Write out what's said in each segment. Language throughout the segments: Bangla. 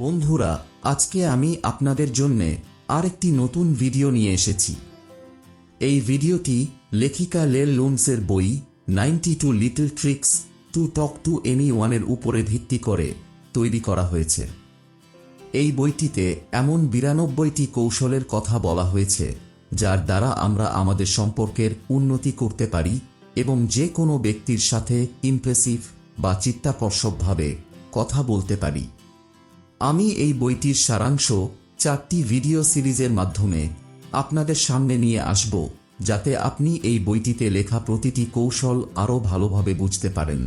বন্ধুরা, আজকে আমি আপনাদের জন্যে আরেকটি নতুন ভিডিও নিয়ে এসেছি। এই ভিডিওটি লেখিকা লেল লোন্ডসের বই 92 little tricks to talk to এনিওয়ানের উপরে ভিত্তি করে তৈরি করা হয়েছে। এই বইটিতে এমন 92টি কৌশলের কথা বলা হয়েছে যার দ্বারা আমরা আমাদের সম্পর্কের উন্নতি করতে পারি এবং যে কোনো ব্যক্তির সাথে ইমপ্রেসিভ বা চিত্তাকর্ষকভাবে কথা বলতে পারি। আমি এই বইটির সারাংশ 4টি ভিডিও সিরিজের মাধ্যমে আপনাদের সামনে নিয়ে আসব, যাতে আপনি এই বইটিতে লেখা প্রতিটি কৌশল আরও ভালোভাবে বুঝতে পারেন।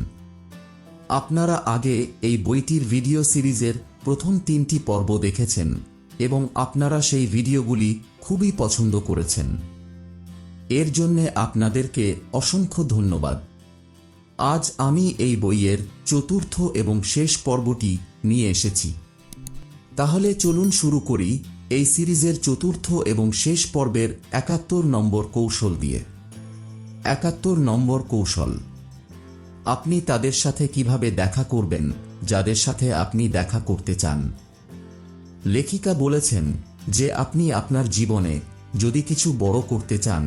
আপনারা আগে এই বইটির ভিডিও সিরিজের প্রথম 3টি পর্ব দেখেছেন এবং আপনারা সেই ভিডিওগুলি খুবই পছন্দ করেছেন। এর জন্যে আপনাদেরকে অসংখ্য ধন্যবাদ। আজ আমি এই বইয়ের 4র্থ এবং শেষ পর্বটি নিয়ে এসেছি। তাহলে চলুন শুরু করি এই সিরিজের 4র্থ এবং শেষ পর্বের 71 নম্বর কৌশল দিয়ে। 71 নম্বর কৌশল: আপনি তাদের সাথে কিভাবে দেখা করবেন যাদের সাথে আপনি দেখা করতে চান। লেখিকা বলেছেন যে আপনি আপনার জীবনে যদি কিছু বড় করতে চান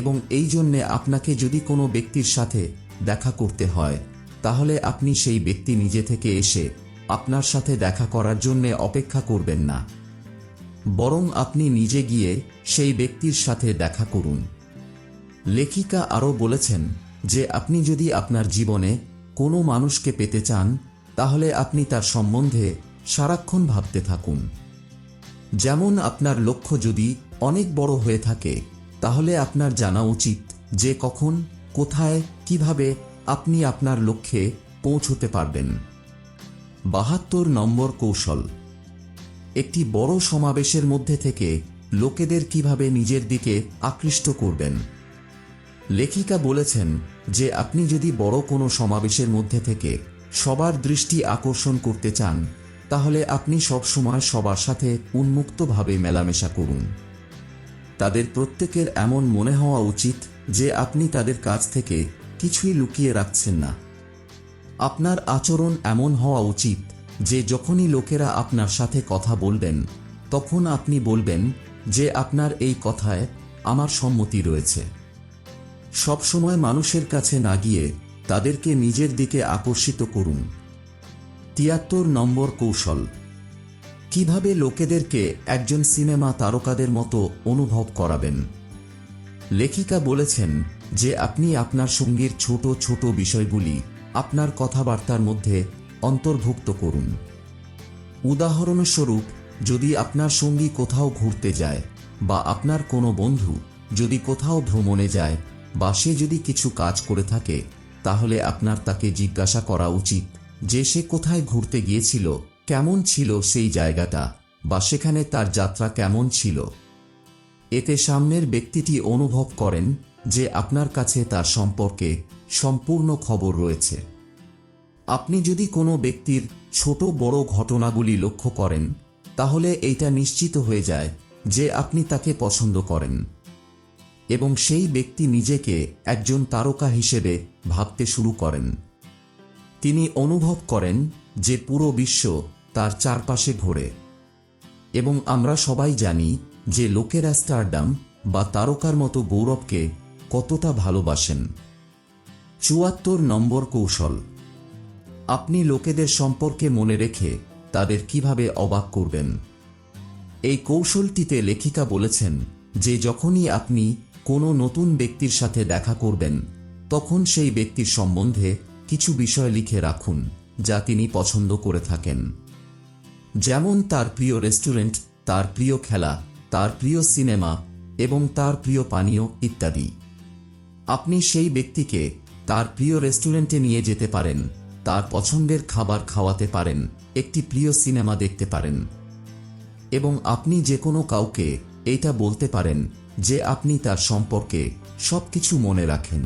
এবং এই জন্যে আপনাকে যদি কোনো ব্যক্তির সাথে দেখা করতে হয়, তাহলে আপনি সেই ব্যক্তি নিজে থেকে এসে আপনার সাথে দেখা করার জন্য অপেক্ষা করবেন না, বরং আপনি নিজে গিয়ে সেই ব্যক্তির সাথে দেখা করুন। লেখিকা আরও বলেছেন যে আপনি যদি আপনার জীবনে কোনো মানুষকে পেতে চান, তাহলে আপনি তার সম্বন্ধে সারাক্ষণ ভাবতে থাকুন। যেমন আপনার লক্ষ্য যদি অনেক বড় হয়ে থাকে, তাহলে আপনার জানা উচিত যে কখন, কোথায়, কিভাবে আপনি আপনার লক্ষ্যে পৌঁছতে পারবেন। 72 নম্বর কৌশল: একটি বড় সমাবেশের মধ্যে থেকে লোকেদের কিভাবে নিজের দিকে আকৃষ্ট করবেন। লেখিকা বলেছেন যে আপনি যদি বড় কোনো সমাবেশের মধ্যে থেকে সবার দৃষ্টি আকর্ষণ করতে চান, তাহলে আপনি সবসময় সবার সাথে উন্মুক্তভাবে মেলামেশা করুন। তাদের প্রত্যেকের এমন মনে হওয়া উচিত যে আপনি তাদের কাছ থেকে কিছুই লুকিয়ে রাখছেন না। আপনার আচরণ এমন হওয়া উচিত যে যখনই লোকেরা আপনার সাথে কথা বলবেন, তখন আপনি বলবেন যে আপনার এই কথায় আমার সম্মতি রয়েছে। সবসময় মানুষের কাছে না গিয়ে তাদেরকে নিজের দিকে আকর্ষিত করুন। 73 নম্বর কৌশল: কিভাবে লোকেদেরকে একজন সিনেমা তারকাদের মতো অনুভব করাবেন। লেখিকা বলেছেন যে আপনি আপনার সঙ্গীর ছোট ছোট বিষয়গুলি আপনার কথাবার্তার মধ্যে অন্তর্ভুক্ত করুন। উদাহরণস্বরূপ, যদি আপনার সঙ্গী কোথাও ঘুরতে যায়, বা আপনার কোনো বন্ধু যদি কোথাও ভ্রমণে যায়, বা সে যদি কিছু কাজ করে থাকে, তাহলে আপনার তাকে জিজ্ঞাসা করা উচিত যে সে কোথায় ঘুরতে গিয়েছিল, কেমন ছিল সেই জায়গাটা, বা সেখানে তার যাত্রা কেমন ছিল। এতে সামনের ব্যক্তিটি অনুভব করেন যে আপনার কাছে তার সম্পর্কে সম্পূর্ণ খবর রয়েছে। আপনি যদি কোনো ব্যক্তির ছোট বড় ঘটনাগুলি লক্ষ্য করেন, তাহলে এইটা নিশ্চিত হয়ে যায় যে আপনি তাকে পছন্দ করেন এবং সেই ব্যক্তি নিজেকে একজন তারকা হিসেবে ভাবতে শুরু করেন। তিনি অনুভব করেন যে পুরো বিশ্ব তার চারপাশে ঘোরে। এবং আমরা সবাই জানি যে লোকেরা স্টারডাম বা তারকার মতো গৌরবকে কতটা ভালোবাসেন। 74 নম্বর কৌশল: আপনি লোকেদের সম্পর্কে মনে রেখে তাদের কিভাবে অবাক করবেন। এই কৌশলটিতে লেখিকা বলেছেন যে যখনই আপনি কোনো নতুন ব্যক্তির সাথে দেখা করবেন, তখন সেই ব্যক্তির সম্বন্ধে কিছু বিষয় লিখে রাখুন যা তিনি পছন্দ করে থাকেন। যেমন তার প্রিয় রেস্টুরেন্ট, তার প্রিয় খেলা, তার প্রিয় সিনেমা এবং তার প্রিয় পানীয় ইত্যাদি। আপনি সেই ব্যক্তিকে তার প্রিয় রেস্টুরেন্টে নিয়ে যেতে পারেন, তার পছন্দের খাবার খাওয়াতে পারেন, একটি প্রিয় সিনেমা দেখতে পারেন, এবং আপনি যে কোনো কাউকে এইটা বলতে পারেন যে আপনি তার সম্পর্কে সবকিছু মনে রাখেন।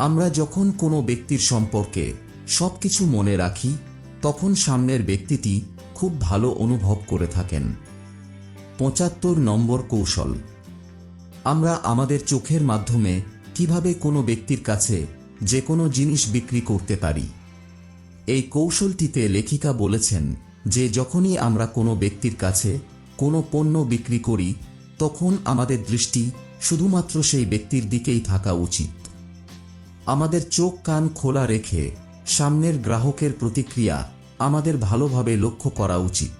আমরা যখন কোনো ব্যক্তির সম্পর্কে সবকিছু মনে রাখি, তখন সামনের ব্যক্তিটি খুব ভালো অনুভব করে থাকেন। 75 নম্বর কৌশল: আমরা আমাদের চোখের মাধ্যমে কিভাবে কোনো ব্যক্তির কাছে যে কোনো জিনিস বিক্রি করতে পারি। এই কৌশলটিতে লেখিকা বলেছেন যে যখনই আমরা কোনো ব্যক্তির কাছে কোনো পণ্য বিক্রি করি তখন আমাদের দৃষ্টি শুধুমাত্র সেই ব্যক্তির দিকেই থাকা উচিত। আমাদের চোখ কান খোলা রেখে সামনের গ্রাহকের প্রতিক্রিয়া আমাদের ভালোভাবে লক্ষ্য করা উচিত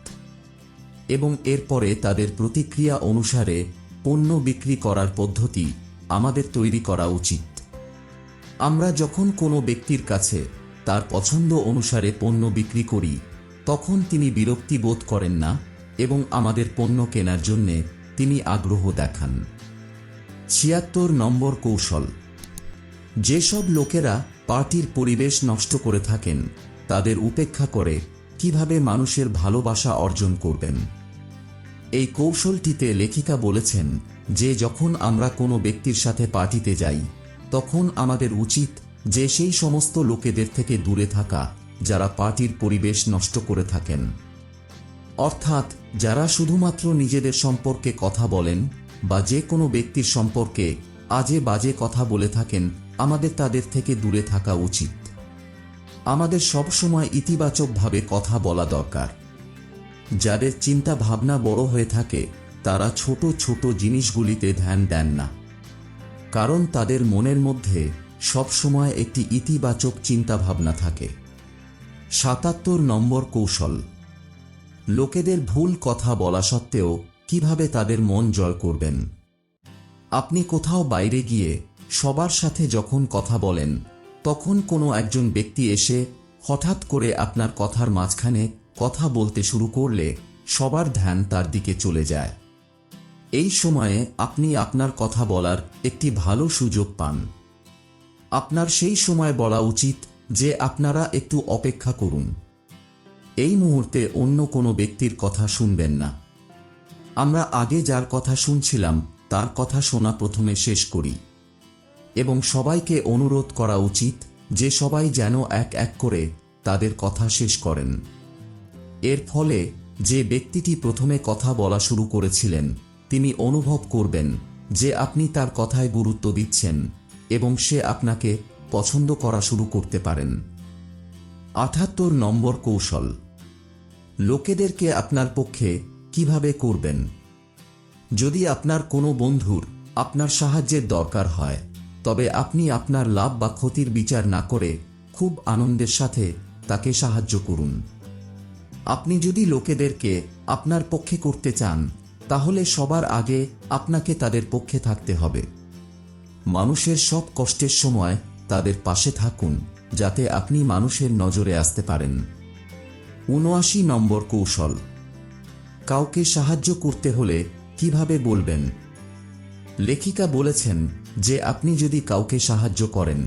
এবং এরপরে তাদের প্রতিক্রিয়া অনুসারে পণ্য বিক্রি করার পদ্ধতি আমাদের তৈরি করা উচিত। আমরা যখন কোনো ব্যক্তির কাছে তার পছন্দ অনুসারে পণ্য বিক্রি করি তখন তিনি বিরক্তি বোধ করেন না এবং আমাদের পণ্য কেনার জন্য তিনি আগ্রহ দেখান। ৭৬ নম্বর কৌশল। যেসব লোকেরা পার্টির পরিবেশ নষ্ট করে থাকেন তাদের উপেক্ষা করে কিভাবে মানুষের ভালোবাসা অর্জন করবেন। এই কৌশলটিতে লেখিকা বলেছেন যে যখন আমরা কোনো ব্যক্তির সাথে পার্টিতে যাই তখন আমাদের উচিত যে সেই সমস্ত লোকেদের থেকে দূরে থাকা যারা পার্টির পরিবেশ নষ্ট করে থাকেন, অর্থাৎ যারা শুধুমাত্র নিজেদের সম্পর্কে কথা বলেন বা যে কোনো ব্যক্তির সম্পর্কে আজে বাজে কথা বলে থাকেন। আমাদের তাদের থেকে দূরে থাকা উচিত। আমাদের সবসময় ইতিবাচকভাবে কথা বলা দরকার। যাদের চিন্তা ভাবনা বড় হয়ে থাকে তারা ছোট ছোট জিনিসগুলিতে ধ্যান দেন না, কারণ তাদের মনের মধ্যে সবসময় একটি ইতিবাচক চিন্তা ভাবনা থাকে। ৭৭ নম্বর কৌশল। লোকেদের ভুল কথা বলা সত্ত্বেও কিভাবে তাদের মন জয় করবেন। আপনি কোথাও বাইরে গিয়ে সবার সাথে যখন কথা বলেন তখন কোনো একজন ব্যক্তি এসে হঠাৎ করে আপনার কথার মাঝখানে কথা বলতে শুরু করলে সবার ধ্যান তার দিকে চলে যায়। এই সময়ে আপনি আপনার কথা বলার একটি ভালো সুযোগ পান। আপনার সেই সময় বলা উচিত যে আপনারা একটু অপেক্ষা করুন। এই মুহূর্তে অন্য কোনো ব্যক্তির কথা শুনবেন না। আমরা আগে যার কথা শুনছিলাম তার কথা শোনা প্রথমে শেষ করি এবং সবাইকে অনুরোধ করা উচিত যে সবাই যেন এক এক করে তাদের কথা শেষ করেন। এর ফলে যে ব্যক্তিটি প্রথমে কথা বলা শুরু করেছিলেন তিনি অনুভব করবেন যে আপনি তার কথায় গুরুত্ব দিচ্ছেন এবং সে আপনাকে পছন্দ করা শুরু করতে পারেন। ৭৮ নম্বর কৌশল। লোকেদেরকে আপনার পক্ষে কিভাবে করবেন। যদি আপনার কোনো বন্ধুর আপনার সাহায্যের দরকার হয় তবে আপনি আপনার লাভ বা ক্ষতির বিচার না করে খুব আনন্দের সাথে তাকে সাহায্য করুন। আপনি যদি লোকেদেরকে আপনার পক্ষে করতে চান তাহলে সবার আগে আপনাকে তাদের পক্ষে থাকতে হবে। মানুষের সব কষ্টের সময় তাদের পাশে থাকুন যাতে আপনি মানুষের নজরে আসতে পারেন। ৭৯ নম্বর কৌশল। কাউকে সাহায্য করতে হলে কিভাবে বলবেন। লেখিকা বলেছেন যে আপনি যদি কাউকে সাহায্য করেন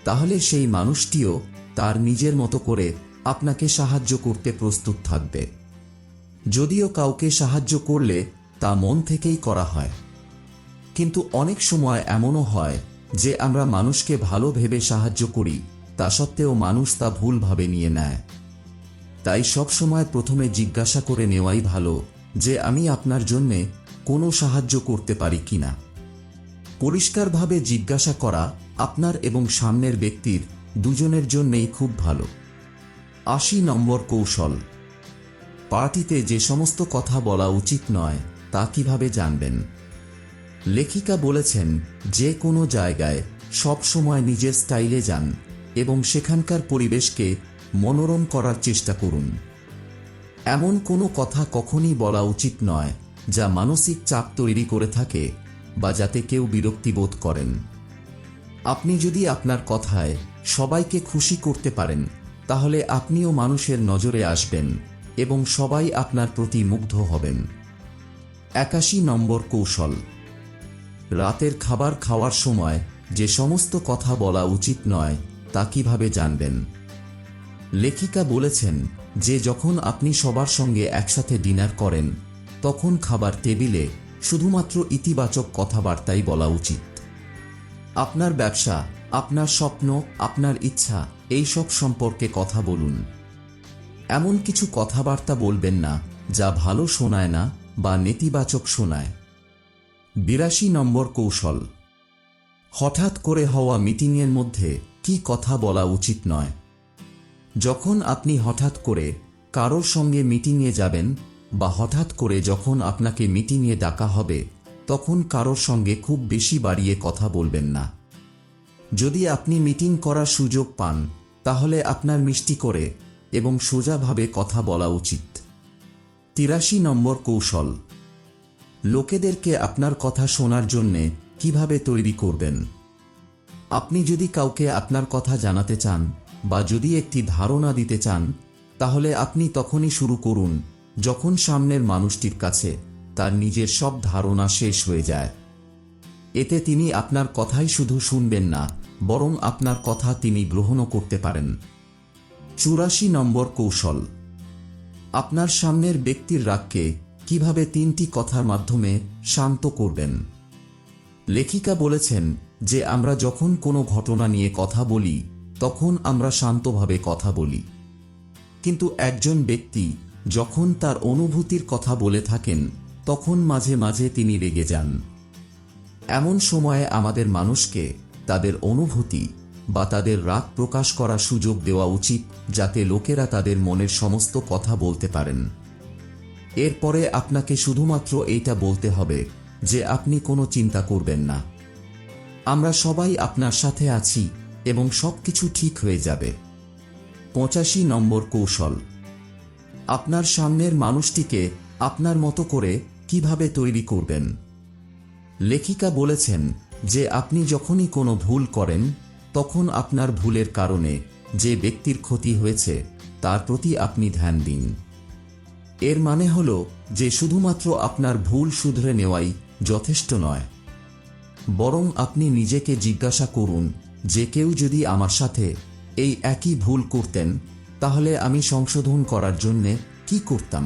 তাহলে সেই মানুষটিও তার নিজের মতো করে আপনাকে সাহায্য করতে প্রস্তুত থাকবে। যদিও কাউকে সাহায্য করলে তা মন থেকেই করা হয়, কিন্তু অনেক সময় এমনও হয় যে আমরা মানুষকে ভালো ভেবে সাহায্য করি, তা সত্ত্বেও মানুষ তা ভুলভাবে নিয়ে নেয়। তাই সবসময় প্রথমে জিজ্ঞাসা করে নেওয়াই ভালো যে আমি আপনার জন্যে কোনো সাহায্য করতে পারি কিনা। পরিষ্কারভাবে জিজ্ঞাসা করা আপনার এবং সামনের ব্যক্তির দুজনের জন্যেই খুব ভালো। ৮০ নম্বর কৌশল। পার্টিতে যে সমস্ত কথা বলা উচিত নয় তা কিভাবে জানবেন। লেখিকা বলেছেন যে কোনো জায়গায় সব সময় নিজের স্টাইলে যান এবং সেখানকার পরিবেশকে মনোরম করার চেষ্টা করুন। এমন কোনো কথা কখনই বলা উচিত নয় যা মানসিক চাপ তৈরি করে থাকে বা যাতে কেউ বিরক্তি বোধ করেন। আপনি যদি আপনার কথায় সবাইকে খুশি করতে পারেন তাহলে আপনিও মানুষের নজরে আসবেন এবং সবাই আপনার প্রতি মুগ্ধ হবেন। ৮১ নম্বর কৌশল। রাতের খাবার খাওয়ার সময় যে সমস্ত কথা বলা উচিত নয় তা কিভাবে জানবেন। লেখিকা বলেছেন যে যখন আপনি সবার সঙ্গে একসাথে ডিনার করেন তখন খাবার টেবিলে শুধুমাত্র ইতিবাচক কথাবার্তাই বলা উচিত। আপনার ব্যবসা, আপনার স্বপ্ন, আপনার ইচ্ছা এইসব সম্পর্কে কথা বলুন। এমন কিছু কথাবার্তা বলবেন না যা ভালো শোনায় না বা নেতিবাচক শোনায়। ৮২ নম্বর কৌশল। হঠাৎ করে হওয়া মিটিংয়ের মধ্যে কি কথা বলা উচিত নয়। যখন আপনি হঠাৎ করে কারোর সঙ্গে মিটিংয়ে যাবেন বা হঠাৎ করে যখন আপনাকে মিটিংয়ে ডাকা হবে তখন কারোর সঙ্গে খুব বেশি বাড়িয়ে কথা বলবেন না। যদি আপনি মিটিং করার সুযোগ পান তাহলে আপনার মিষ্টি করে এবং সোজাভাবে কথা বলা উচিত। ৮৩ নম্বর কৌশল, লোকেদেরকে আপনার কথা শোনার জন্যে কিভাবে তৈরি করবেন। আপনি যদি কাউকে আপনার কথা জানাতে চান বা যদি একটি ধারণা দিতে চান তাহলে আপনি তখনই শুরু করুন যখন সামনের মানুষটির কাছে তার নিজের সব ধারণা শেষ হয়ে যায়। এতে তিনি আপনার কথাই শুধু শুনবেন না, বরং আপনার কথা তিনি গ্রহণও করতে পারেন। ৮৪ নম্বর কৌশল, আপনার সামনের ব্যক্তির রাগকে কিভাবে ৩টি কথার মাধ্যমে শান্ত করবেন। লেখিকা বলেছেন যে আমরা যখন কোনো ঘটনা নিয়ে কথা বলি তখন আমরা শান্তভাবে কথা বলি, কিন্তু একজন ব্যক্তি যখন তার অনুভূতির কথা বলে থাকেন তখন মাঝে মাঝে তিনি রেগে যান। এমন সময়ে আমাদের মানুষকে তাদের অনুভূতি বা তাদের রাগ প্রকাশ করার সুযোগ দেওয়া উচিত, যাতে লোকেরা তাদের মনের সমস্ত কথা বলতে পারেন। এরপরে আপনাকে শুধুমাত্র এইটা বলতে হবে যে আপনি কোনো চিন্তা করবেন না, আমরা সবাই আপনার সাথে আছি এবং সবকিছু ঠিক হয়ে যাবে। ৮৫ নম্বর কৌশল, আপনার সামনের মানুষটিকে আপনার মতো করে কিভাবে তৈরি করবেন। লেখিকা বলেছেন যে আপনি যখনই কোনো ভুল করেন তখন আপনার ভুলের কারণে যে ব্যক্তির ক্ষতি হয়েছে তার প্রতি আপনি ধ্যান দিন। এর মানে হল যে শুধুমাত্র আপনার ভুল শুধরে নেওয়াই যথেষ্ট নয়, বরং আপনি নিজেকে জিজ্ঞাসা করুন যে কেউ যদি আমার সাথে এই একই ভুল করতেন তাহলে আমি সংশোধন করার জন্যে কি করতাম,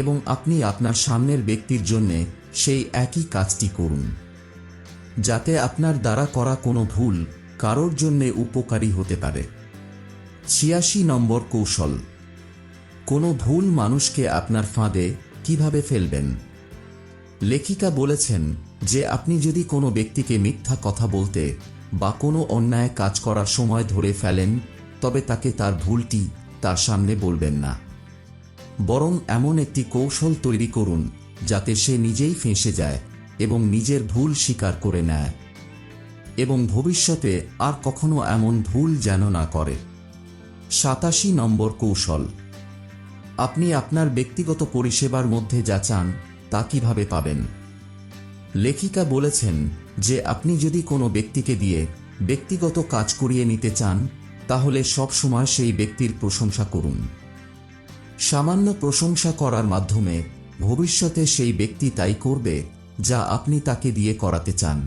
এবং আপনি আপনার সামনের ব্যক্তির জন্যে সেই একই কাজটি করুন, যাতে আপনার দ্বারা করা কোনো ভুল কারোর জন্যে উপকারী হতে পারে। ৮৬ নম্বর কৌশল, কোনো ভুল মানুষকে আপনার ফাঁদে কিভাবে ফেলবেন। লেখিকা বলেছেন যে আপনি যদি কোনো ব্যক্তিকে মিথ্যা কথা বলতে বা কোনো অন্যায় কাজ করার সময় ধরে ফেলেন তবে তাকে তার ভুলটি তার সামনে বলবেন না, বরং এমন একটি কৌশল তৈরি করুন যাতে সে নিজেই ফেঁসে যায় এবং নিজের ভুল স্বীকার করে নেয় এবং ভবিষ্যতে আর কখনো এমন ভুল যেন না করে। ৮৭ নম্বর কৌশল, আপনি আপনার ব্যক্তিগত পরিষেবার মধ্যে যা চান তা কিভাবে পাবেন। লেখিকা বলেছেন যে আপনি যদি কোনো ব্যক্তিকে দিয়ে ব্যক্তিগত কাজ করিয়ে নিতে চান তাহলে সব সময় সেই ব্যক্তির প্রশংসা করুন। সামান্য প্রশংসা করার মাধ্যমে ভবিষ্যতে সেই ব্যক্তি তাই করবে যা আপনি তাকে দিয়ে করাতে চান।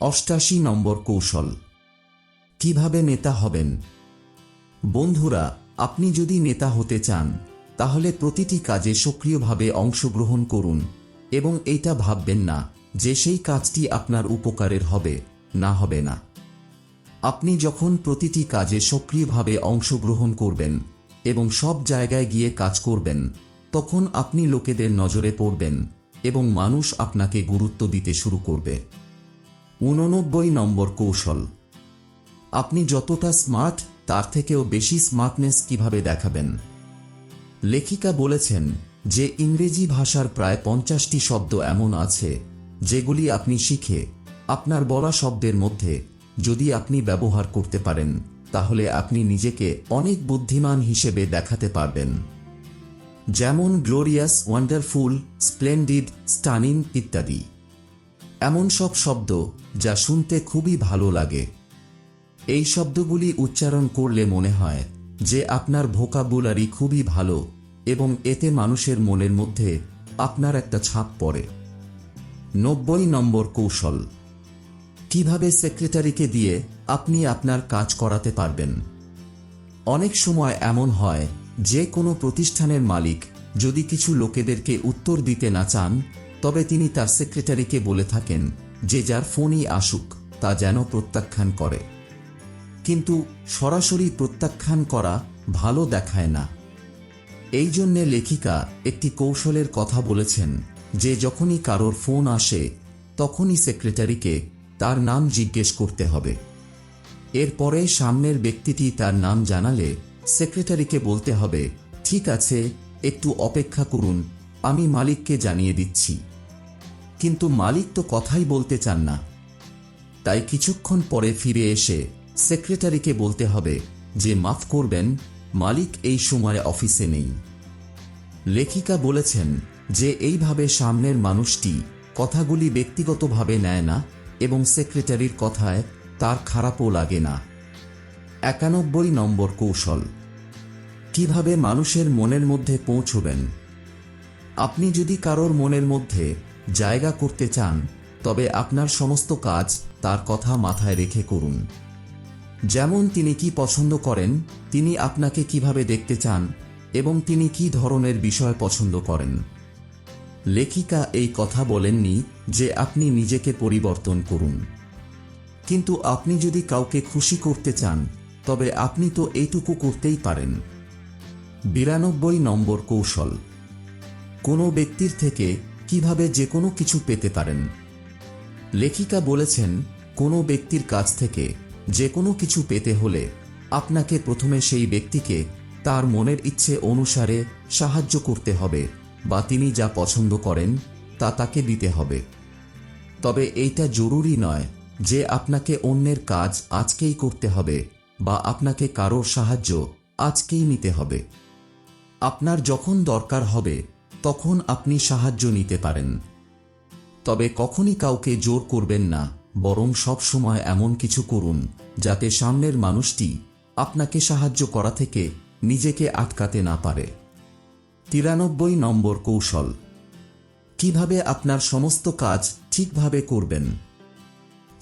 ৮৮ নম্বর কৌশল, কিভাবে নেতা হবেন। বন্ধুরা, আপনি যদি নেতা হতে চান তাহলে প্রতিটি কাজে সক্রিয়ভাবে অংশগ্রহণ করুন এবং এইটা ভাববেন না যে সেই কাজটি আপনার উপকারের হবে না। আপনি যখন প্রতিটি কাজে সক্রিয়ভাবে অংশগ্রহণ করবেন এবং সব জায়গায় গিয়ে কাজ করবেন তখন আপনি লোকেদের নজরে পড়বেন এবং মানুষ আপনাকে গুরুত্ব দিতে শুরু করবে। ৮৯ নম্বর কৌশল, আপনি যতটা স্মার্ট তার থেকেও বেশি স্মার্টনেস কিভাবে দেখাবেন। লেখিকা বলেছেন যে ইংরেজি ভাষার প্রায় 50টি শব্দ এমন আছে যেগুলি আপনি শিখে আপনার বলা শব্দের মধ্যে যদি আপনি ব্যবহার করতে পারেন তাহলে আপনি নিজেকে অনেক বুদ্ধিমান হিসেবে দেখাতে পারবেন, যেমন গ্লোরিয়াস, ওয়ান্ডারফুল, স্প্লেন্ডিড, স্টানিং ইত্যাদি। এমন সব শব্দ যা শুনতে খুবই ভালো লাগে। এই শব্দগুলি উচ্চারণ করলে মনে হয় যে আপনার ভোকাবুলারি খুবই ভালো এবং এতে মানুষের মনের মধ্যে আপনার একটা ছাপ পড়ে। ৯০ নম্বর কৌশল, কিভাবে সেক্রেটারিকে দিয়ে আপনি আপনার কাজ করাতে পারবেন। অনেক সময় এমন হয় যে কোনো প্রতিষ্ঠানের মালিক যদি কিছু লোকেদেরকে উত্তর দিতে না চান তবে তিনি তার সেক্রেটারিকে বলে থাকেন যে যার ফোনই আসুক তা যেন প্রত্যাখ্যান করে, কিন্তু সরাসরি প্রত্যাখ্যান করা ভালো দেখায় না। এই জন্যে লেখিকা একটি কৌশলের কথা বলেছেন যে যখনই কারোর ফোন আসে তখনই সেক্রেটারিকে তার নাম জিজ্ঞেস করতে হবে। এরপরে সামনের ব্যক্তিটি তার নাম জানালে সেক্রেটারিকে বলতে হবে, ঠিক আছে, একটু অপেক্ষা করুন, আমি মালিককে জানিয়ে দিচ্ছি। কিন্তু মালিক তো কথাই বলতে চান না। তাই কিছুক্ষণ পরে ফিরে এসে সেক্রেটারিকে বলতে হবে যে মাফ করবেন, মালিক এই সময় অফিসে নেই। লেখিকা বলেছেন যে এইভাবে সামনের মানুষটি কথাগুলি ব্যক্তিগতভাবে নেয় না এবং সেক্রেটারির কথায় তার খারাপও লাগে না। 91 নম্বর কৌশল। কিভাবে মানুষের মনের মধ্যে পৌঁছবেন। আপনি যদি কারোর মনের মধ্যে জায়গা করতে চান, তবে আপনার সমস্ত কাজ তার কথা মাথায় রেখে করুন। যেমন তিনি কি পছন্দ করেন, তিনি আপনাকে কিভাবে দেখতে চান এবং তিনি কি ধরনের বিষয় পছন্দ করেন। লেখিকা এই কথা বলেননি যে আপনি নিজেকে পরিবর্তন করুন, কিন্তু আপনি যদি কাউকে খুশি করতে চান তবে আপনি তো এইটুকু করতেই পারেন। 92 নম্বর কৌশল। কোনো ব্যক্তির থেকে কিভাবে যে কোনো কিছু পেতে পারেন। লেখিকা বলেছেন, কোনো ব্যক্তির কাছ থেকে যে কোনো কিছু পেতে হলে আপনাকে প্রথমে সেই ব্যক্তিকে তার মনের ইচ্ছে অনুসারে সাহায্য করতে হবে, বা তিনি যা পছন্দ করেন তা তাকে দিতে হবে। তবে এইটা জরুরি নয় যে আপনাকে অন্যের কাজ আজকেই করতে হবে বা আপনাকে কারোর সাহায্য আজকেই নিতে হবে। আপনার যখন দরকার হবে তখন আপনি সাহায্য নিতে পারেন। তবে কখনই কাউকে জোর করবেন না, বরং সব সময় এমন কিছু করুন যাতে সামনের মানুষটি আপনাকে সাহায্য করা থেকে নিজেকে আটকাতে না পারে। 93 নম্বর কৌশল। কিভাবে আপনার সমস্ত কাজ ঠিকভাবে করবেন।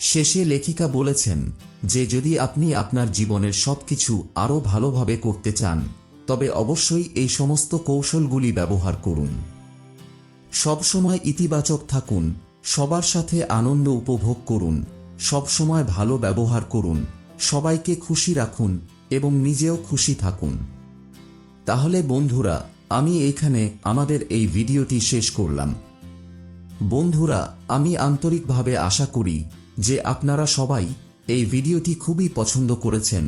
শেষে লেখিকা বলেছেন যে যদি আপনি আপনার জীবনের সবকিছু আরও ভালোভাবে করতে চান, তবে অবশ্যই এই সমস্ত কৌশলগুলি ব্যবহার করুন। সবসময় ইতিবাচক থাকুন, সবার সাথে আনন্দ উপভোগ করুন, সবসময় ভালো ব্যবহার করুন, সবাইকে খুশি রাখুন এবং নিজেও খুশি থাকুন। তাহলে বন্ধুরা, আমি এইখানে আমাদের এই ভিডিওটি শেষ করলাম। বন্ধুরা, আমি আন্তরিকভাবে আশা করি যে আপনারা সবাই এই ভিডিওটি খুবই পছন্দ করেছেন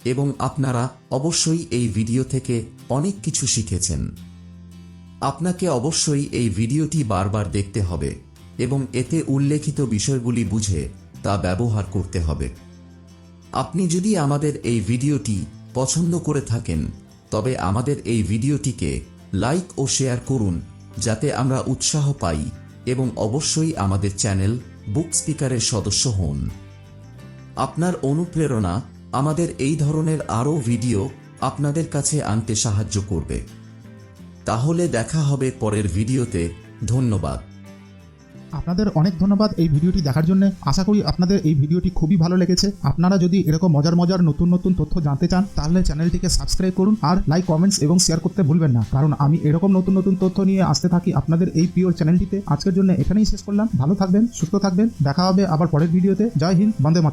এবং আপনারা অবশ্যই এই ভিডিও থেকে অনেক কিছু শিখেছেন। আপনাকে অবশ্যই এই ভিডিওটি বারবার দেখতে হবে এবং এতে উল্লেখিত বিষয়গুলি বুঝে তা ব্যবহার করতে হবে। আপনি যদি আমাদের এই ভিডিওটি পছন্দ করে থাকেন, তবে আমাদের এই ভিডিওটিকে লাইক ও শেয়ার করুন যাতে আমরা উৎসাহ পাই, এবং অবশ্যই আমাদের চ্যানেল বুক স্পিকারের সদস্য হন। আপনার অনুপ্রেরণা আমাদের এই ধরনের আরও ভিডিও আপনাদের কাছে আনতে সাহায্য করবে। তাহলে দেখা হবে পরের ভিডিওতে। ধন্যবাদ। আপনাদের অনেক ধন্যবাদ এই ভিডিওটি দেখার জন্য। আশা করি আপনাদের এই ভিডিওটি খুবই ভালো লেগেছে। আপনারা যদি এরকম মজার নতুন নতুন তথ্য জানতে চান, তাহলে চ্যানেলটিকে সাবস্ক্রাইব করুন আর লাইক, কমেন্টস এবং শেয়ার করতে ভুলবেন না, কারণ আমি এরকম নতুন নতুন তথ্য নিয়ে আসতে থাকি আপনাদের এই প্রিয় চ্যানেলটিতে। আজকের জন্য এখানেই শেষ করলাম। ভালো থাকবেন, সুস্থ থাকবেন, দেখা হবে আবার পরের ভিডিওতে। জয় হিন্দ, বন্দে মাতরম।